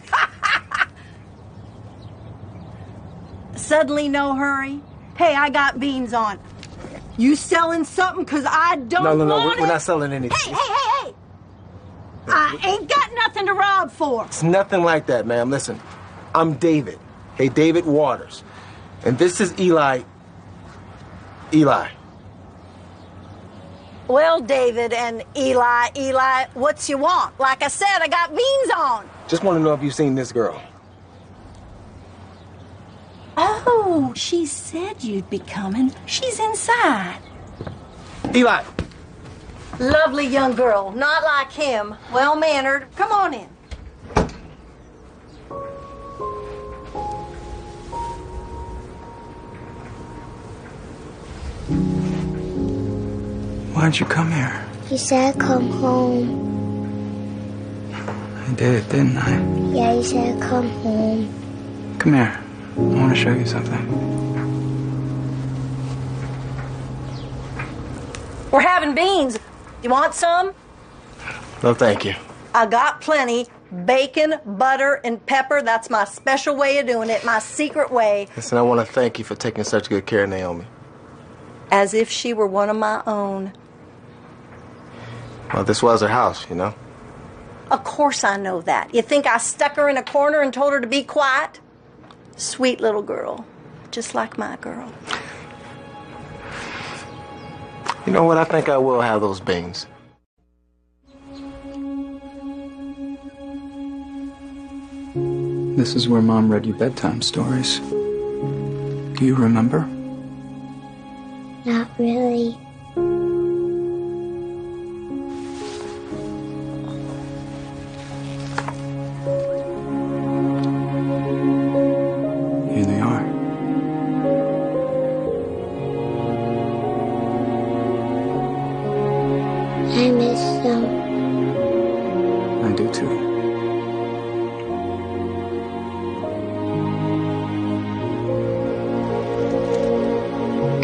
Suddenly no hurry. Hey, I got beans on. You selling something? Because I don't want we're not selling anything. Hey. I ain't got nothing to rob for. It's nothing like that, ma'am. Listen, I'm David. Hey, David Waters. And this is Eli. Eli. Well, David and Eli, what's you want? Like I said, I got beans on. Just want to know if you've seen this girl. Oh, she said you'd be coming. She's inside. Eli. Lovely young girl, not like him. Well-mannered. Come on in. Why'd you come here? He said come home. I did, didn't I? Yeah, he said come home. Come here. I want to show you something. We're having beans. You want some? No, thank you. I got plenty. Bacon, butter, and pepper. That's my special way of doing it, my secret way. Listen, I want to thank you for taking such good care of Naomi. As if she were one of my own. Well, this was her house, you know? Of course I know that. You think I stuck her in a corner and told her to be quiet? Sweet little girl. Just like my girl. You know what? I think I will have those beans. This is where Mom read you bedtime stories. Do you remember? Not really. Here they are. I miss them. I do too.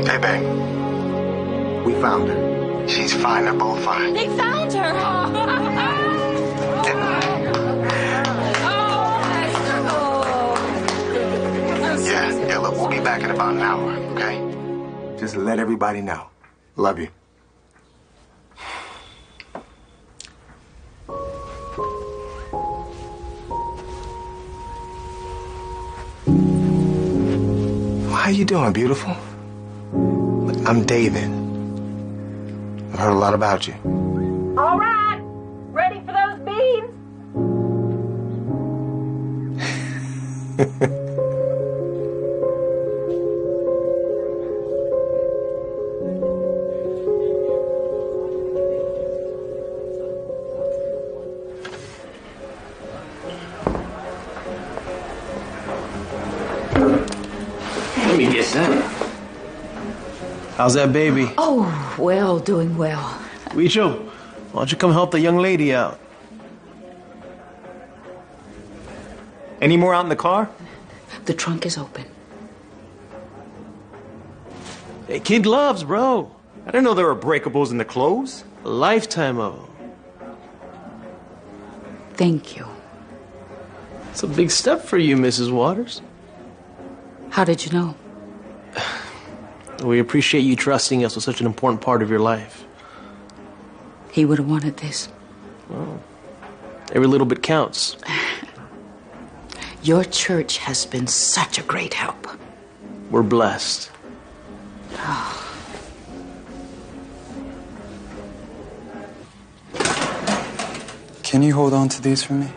Hey, babe. We found her. She's fine. They're both fine. They found her! Yeah, look, we'll be back in about an hour, okay? Just let everybody know. Love you. How you doing, beautiful? I'm David. I've heard a lot about you. All right. Ready for those beans? How's that baby? Oh, well, doing well. Weecho, why don't you come help the young lady out? Any more out in the car? The trunk is open. Hey, kid gloves, bro. I didn't know there were breakables in the clothes. A lifetime of them. Thank you. It's a big step for you, Mrs. Waters. How did you know? We appreciate you trusting us with such an important part of your life. He would have wanted this. Well, every little bit counts. Your church has been such a great help. We're blessed. Can you hold on to these for me?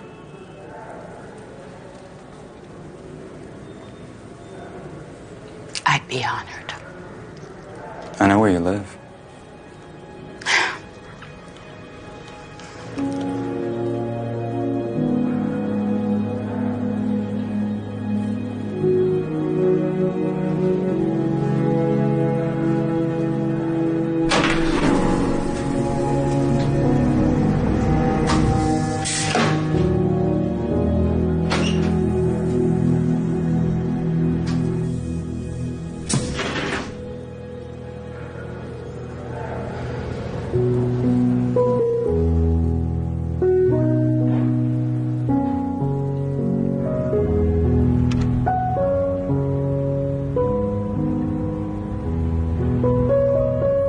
I'd be honored. I know where you live.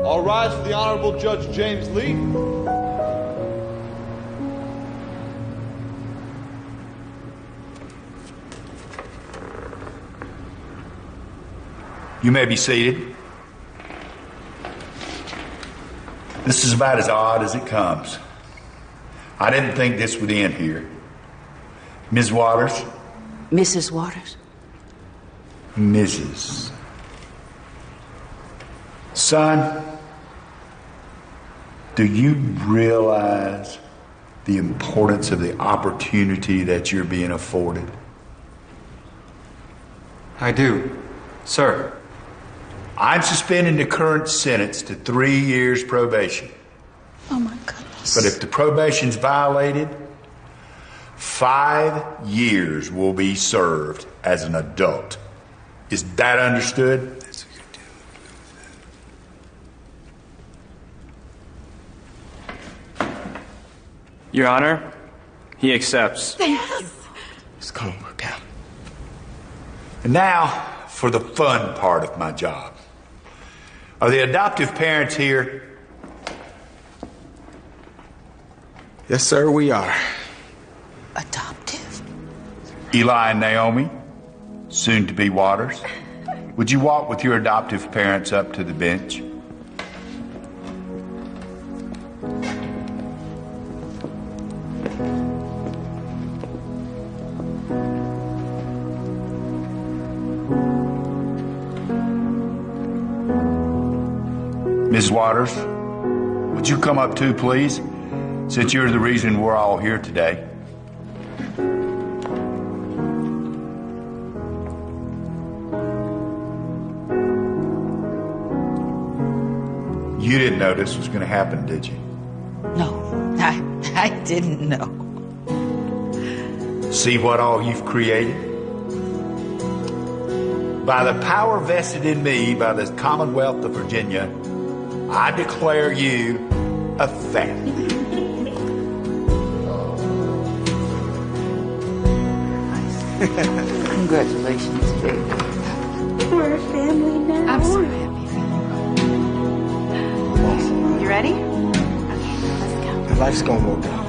All rise for the Honorable Judge James Lee. You may be seated. This is about as odd as it comes. I didn't think this would end here. Ms. Waters? Mrs. Waters? Mrs. Son, do you realize the importance of the opportunity that you're being afforded? I do, sir. I'm suspending the current sentence to 3 years probation. Oh my goodness. But if the probation's violated, 5 years will be served as an adult. Is that understood? Your Honor, he accepts. Yes. It's gonna work out. And now for the fun part of my job. Are the adoptive parents here? Yes, sir, we are. Adoptive? Eli and Naomi, soon to be Waters. Would you walk with your adoptive parents up to the bench? Ms. Waters, would you come up too, please? Since you're the reason we're all here today. You didn't know this was going to happen, did you? No, I didn't know. See what all you've created? By the power vested in me by the Commonwealth of Virginia, I declare you a family. Congratulations, baby. We're a family now. I'm so happy for you. You ready? And life's gonna work out.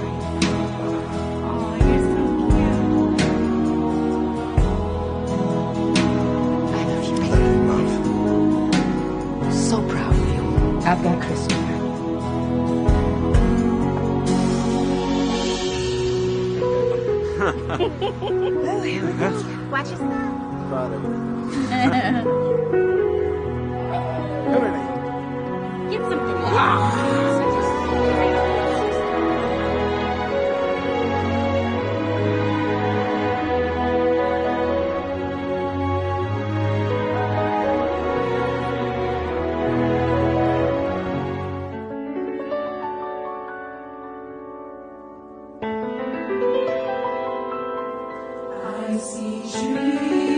So proud of you. I've got Christopher. Watch yourself. Get some. see trees.